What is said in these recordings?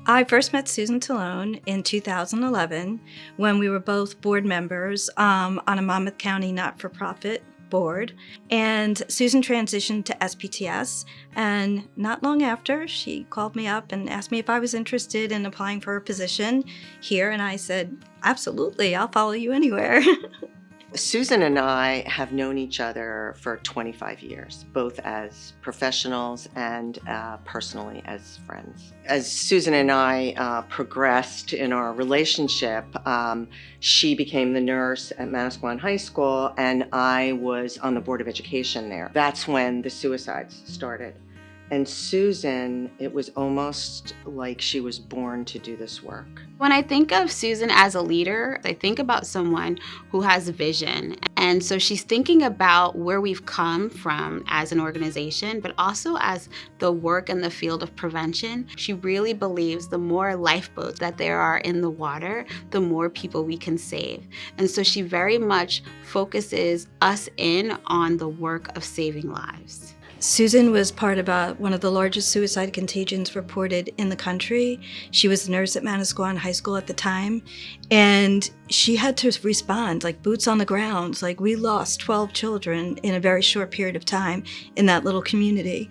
I first met Susan Tellone in 2011 when we were both board members on a Monmouth County not-for-profit board. And Susan transitioned to SPTS, and not long after, she called me up and asked me if I was interested in applying for a position here, and I said, absolutely, I'll follow you anywhere. Susan and I have known each other for 25 years, both as professionals and personally as friends. As Susan and I progressed in our relationship, she became the nurse at Manasquan High School, and I was on the Board of Education there. That's when the suicides started. And Susan, it was almost like she was born to do this work. When I think of Susan as a leader, I think about someone who has vision. And so she's thinking about where we've come from as an organization, but also as the work in the field of prevention. She really believes the more lifeboats that there are in the water, the more people we can save. And so she very much focuses us in on the work of saving lives. Susan was part of one of the largest suicide contagions reported in the country. She was a nurse at Manasquan High School at the time, and she had to respond, like boots on the ground. Like, we lost 12 children in a very short period of time in that little community.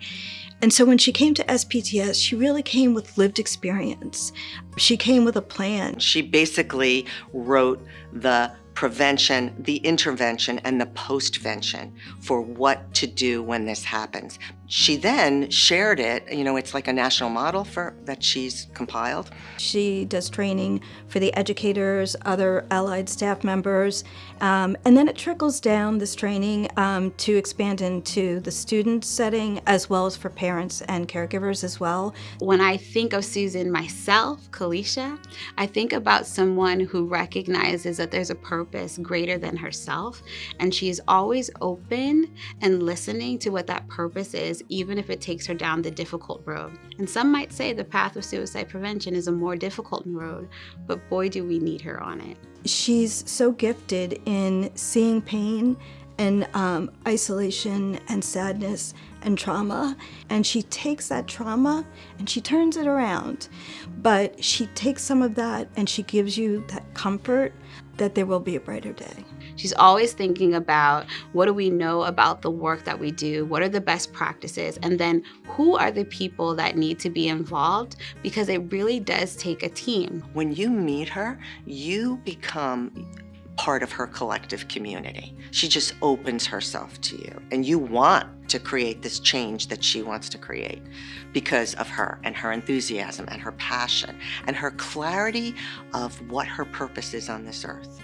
And so when she came to SPTS, she really came with lived experience. She came with a plan. She basically wrote the prevention, the intervention, and the postvention for what to do when this happens. She then shared it, it's like a national model that she's compiled. She does training for the educators, other allied staff members, and then it trickles down, this training, to expand into the student setting as well as for parents and caregivers as well. When I think of Susan myself, Kalisha, I think about someone who recognizes that there's a purpose greater than herself, and she's always open and listening to what that purpose is, even if it takes her down the difficult road. And some might say the path of suicide prevention is a more difficult road, but boy, do we need her on it. She's so gifted in seeing pain and isolation and sadness and trauma, and she takes that trauma and she turns it around. But she takes some of that and she gives you that comfort that there will be a brighter day. She's always thinking about, what do we know about the work that we do? What are the best practices? And then who are the people that need to be involved? Because it really does take a team. When you meet her, you become part of her collective community. She just opens herself to you, and you want to create this change that she wants to create because of her and her enthusiasm and her passion and her clarity of what her purpose is on this earth.